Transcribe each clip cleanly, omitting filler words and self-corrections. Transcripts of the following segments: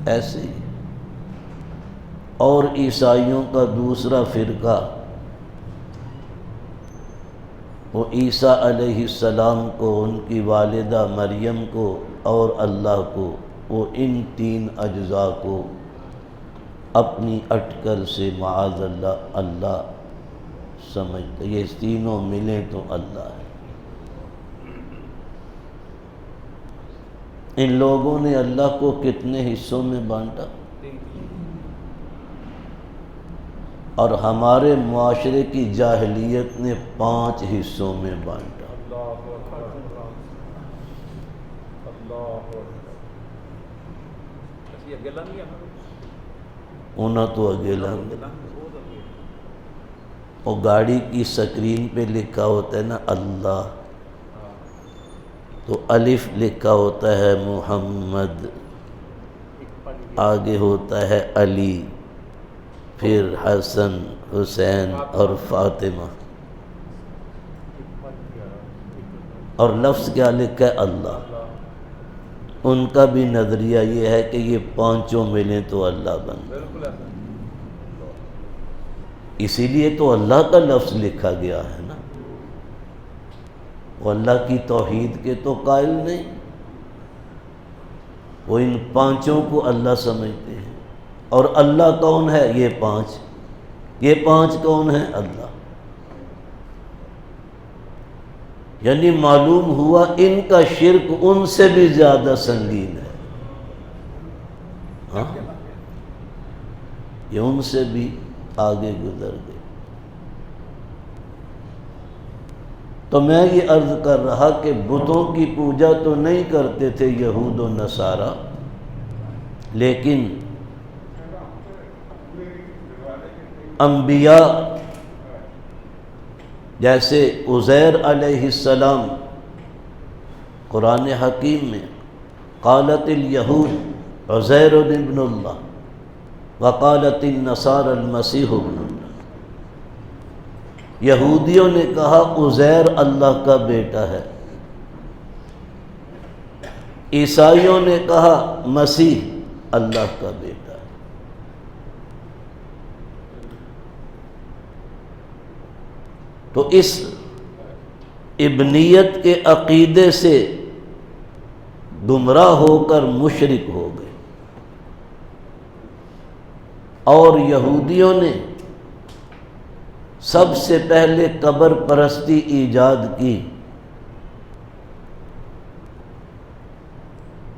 ایسے ہی۔ اور عیسائیوں کا دوسرا فرقہ، وہ عیسیٰ علیہ السلام کو، ان کی والدہ مریم کو اور اللہ کو، وہ ان تین اجزاء کو اپنی اٹکل سے معاذ اللہ اللہ سمجھتے، یہ تینوں ملیں تو اللہ ہے۔ ان لوگوں نے اللہ کو کتنے حصوں میں بانٹا؟ اور ہمارے معاشرے کی جاہلیت نے 5 حصوں میں بانٹا۔ انہاں تو اگیلا اور گاڑی کی سکرین پہ لکھا ہوتا ہے نا اللہ، تو الف لکھا ہوتا ہے محمد، آگے ہوتا ہے علی، پھر حسن، حسین اور فاطمہ، اور لفظ کیا لکھا ہے؟ اللہ۔ ان کا بھی نظریہ یہ ہے کہ یہ 5 ملیں تو اللہ بن گئے، اسی لیے تو اللہ کا لفظ لکھا گیا ہے نا۔ وہ اللہ کی توحید کے تو قائل نہیں، وہ ان 5 کو اللہ سمجھتے ہیں۔ اور اللہ کون ہے؟ یہ 5۔ یہ 5 کون ہیں؟ اللہ۔ یعنی معلوم ہوا ان کا شرک ان سے بھی زیادہ سنگین ہے، ہاں، یہ ان سے بھی آگے گزر گئے۔ تو میں یہ عرض کر رہا کہ بتوں کی پوجا تو نہیں کرتے تھے یہود و نصارہ، لیکن انبیاء جیسے عزیر علیہ السلام، قرآن حکیم میں قالت الیہود عزیر ابن اللہ وقالت النصارى المسیح ابن اللہ، یہودیوں نے کہا عزیر اللہ کا بیٹا ہے، عیسائیوں نے کہا مسیح اللہ کا بیٹا ہے۔ تو اس ابنیت کے عقیدے سے گمراہ ہو کر مشرک ہو گئے، اور یہودیوں نے سب سے پہلے قبر پرستی ایجاد کی۔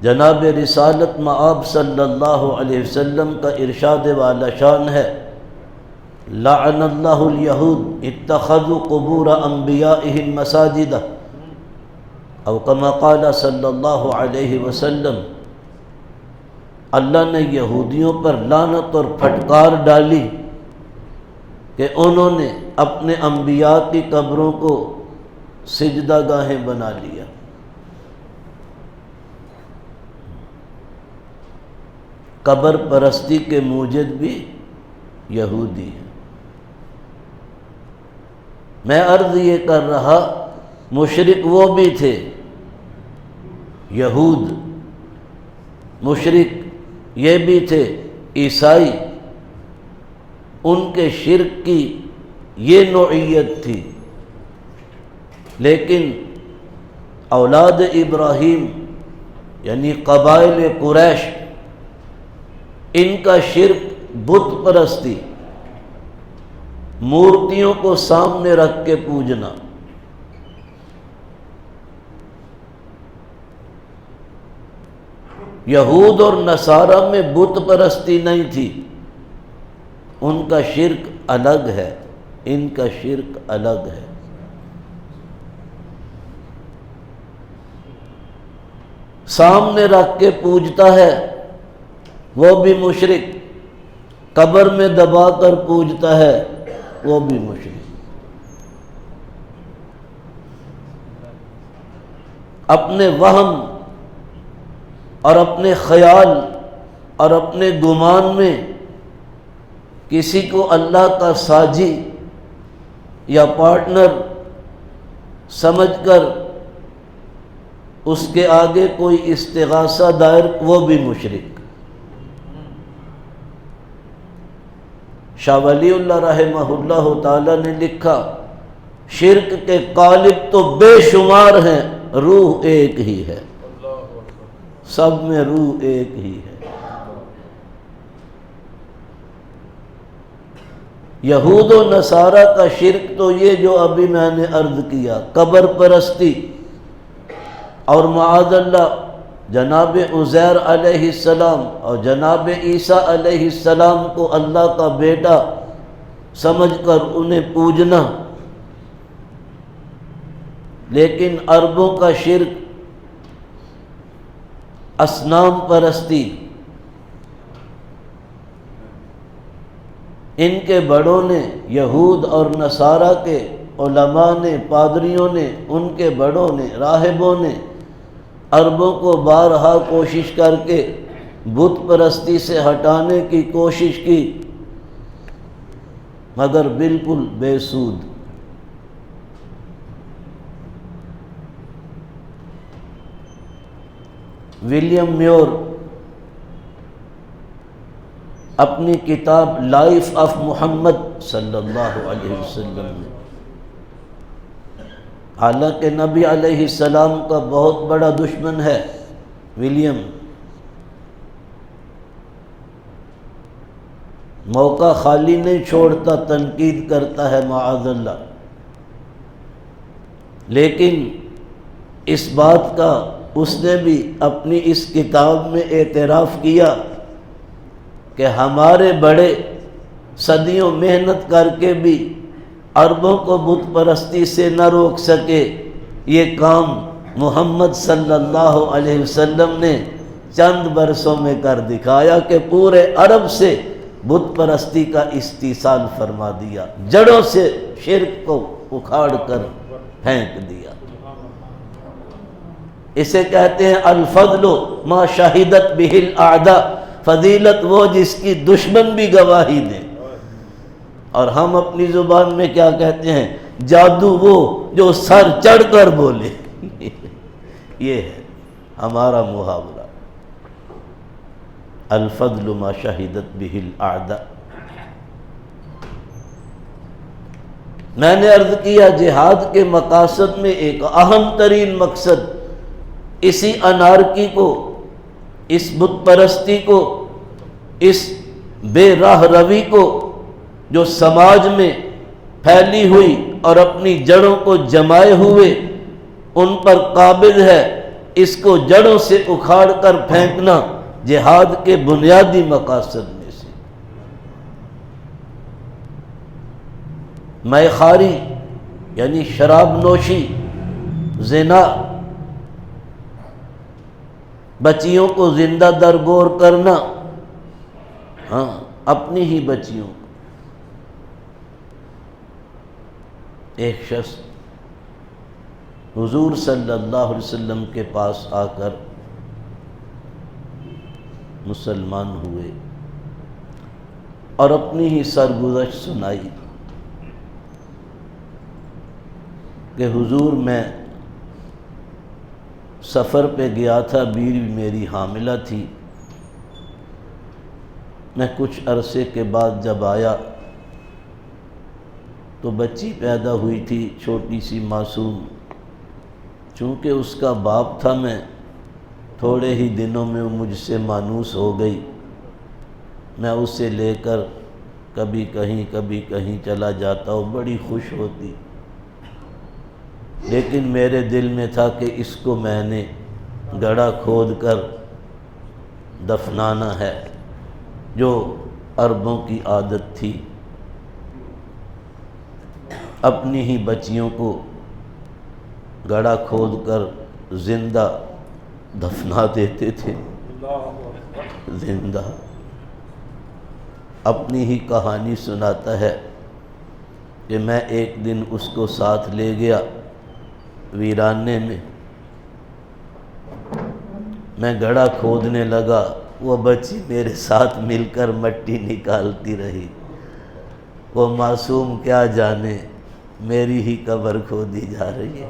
جناب رسالت مآب صلی اللہ علیہ وسلم کا ارشاد والا شان ہے، لعن اللہ الیہود اتخذوا قبور انبیائہم مساجدہ، او کما قال صلی اللہ علیہ وسلم، اللہ نے یہودیوں پر لعنت اور پھٹکار ڈالی کہ انہوں نے اپنے انبیاء کی قبروں کو سجدہ گاہیں بنا لیا۔ قبر پرستی کے موجد بھی یہودی ہیں۔ میں عرض یہ کر رہا، مشرک وہ بھی تھے، یہود مشرک یہ بھی تھے، عیسائی، ان کے شرک کی یہ نوعیت تھی، لیکن اولاد ابراہیم یعنی قبائل قریش، ان کا شرک بت پرستی، مورتیوں کو سامنے رکھ کے پوجنا۔ یہود اور نصارہ میں بت پرستی نہیں تھی، ان کا شرک الگ ہے، ان کا شرک الگ ہے۔ سامنے رکھ کے پوجتا ہے وہ بھی مشرک، قبر میں دبا کر پوجتا ہے وہ بھی مشرک۔ اپنے وہم اور اپنے خیال اور اپنے گمان میں کسی کو اللہ کا ساجی یا پارٹنر سمجھ کر اس کے آگے کوئی استغاثہ دائر، وہ بھی مشرک۔ شاہ ولی اللہ رحمہ اللہ تعالی نے لکھا شرک کے قالب تو بے شمار ہیں، روح ایک ہی ہے، سب میں روح ایک ہی ہے۔ یہود و نصارہ کا شرک تو یہ جو ابھی میں نے عرض کیا، قبر پرستی، اور معاذ اللہ جناب عزیر علیہ السلام اور جناب عیسیٰ علیہ السلام کو اللہ کا بیٹا سمجھ کر انہیں پوجنا۔ لیکن عربوں کا شرک اصنام پرستی، ان کے بڑوں نے، یہود اور نصارہ کے علماء نے، پادریوں نے، ان کے بڑوں نے، راہبوں نے عربوں کو بارہا کوشش کر کے بت پرستی سے ہٹانے کی کوشش کی، مگر بالکل بے سود۔ ولیم میور اپنی کتاب لائف آف محمد صلی اللہ علیہ وسلم میں، حالانکہ نبی علیہ السلام کا بہت بڑا دشمن ہے ولیم، موقع خالی نہیں چھوڑتا، تنقید کرتا ہے معاذ اللہ، لیکن اس بات کا اس نے بھی اپنی اس کتاب میں اعتراف کیا کہ ہمارے بڑے صدیوں محنت کر کے بھی عربوں کو بت پرستی سے نہ روک سکے، یہ کام محمد صلی اللہ علیہ وسلم نے چند برسوں میں کر دکھایا کہ پورے عرب سے بت پرستی کا استیصال فرما دیا، جڑوں سے شرک کو اکھاڑ کر پھینک دیا۔ اسے کہتے ہیں الفضل ما شہدت بہ الاعداء، فضیلت وہ جس کی دشمن بھی گواہی دے، اور ہم اپنی زبان میں کیا کہتے ہیں، جادو وہ جو سر چڑھ کر بولے، یہ ہے ہمارا محاورہ، الفضل ما شہدت بہ الاعداء۔ میں نے عرض کیا جہاد کے مقاصد میں ایک اہم ترین مقصد اسی انارکی کو، اس بت پرستی کو، اس بے راہ روی کو جو سماج میں پھیلی ہوئی اور اپنی جڑوں کو جمائے ہوئے ان پر قابض ہے، اس کو جڑوں سے اکھاڑ کر پھینکنا جہاد کے بنیادی مقاصد میں سے۔ مے خواری یعنی شراب نوشی، زنا، بچیوں کو زندہ درگور کرنا، ہاں اپنی ہی بچیوں کو۔ ایک شخص حضور صلی اللہ علیہ وسلم کے پاس آ کر مسلمان ہوئے اور اپنی ہی سرگزشت سنائی کہ حضور میں سفر پہ گیا تھا، بیوی میری حاملہ تھی، میں کچھ عرصے کے بعد جب آیا تو بچی پیدا ہوئی تھی، چھوٹی سی معصوم، چونکہ اس کا باپ تھا میں، تھوڑے ہی دنوں میں وہ مجھ سے مانوس ہو گئی، میں اسے لے کر کبھی کہیں چلا جاتا ہوں، بڑی خوش ہوتی، لیکن میرے دل میں تھا کہ اس کو میں نے گڑھا کھود کر دفنانا ہے، جو عربوں کی عادت تھی، اپنی ہی بچیوں کو گڑھا کھود کر زندہ دفنا دیتے تھے، زندہ۔ اپنی ہی کہانی سناتا ہے کہ میں ایک دن اس کو ساتھ لے گیا ویرانے میں گڑھا کھودنے لگا، وہ بچی میرے ساتھ مل کر مٹی نکالتی رہی، وہ معصوم کیا جانے میری ہی قبر کھودی جا رہی ہے۔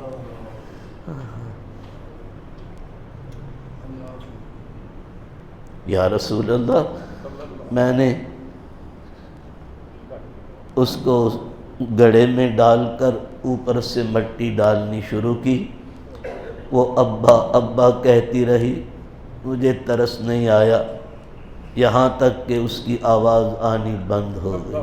یا رسول اللہ، میں نے اس کو گڑھے میں ڈال کر اوپر سے مٹی ڈالنی شروع کی۔ وہ ابا ابا کہتی رہی، مجھے ترس نہیں آیا، یہاں تک کہ اس کی آواز آنی بند ہو گئی۔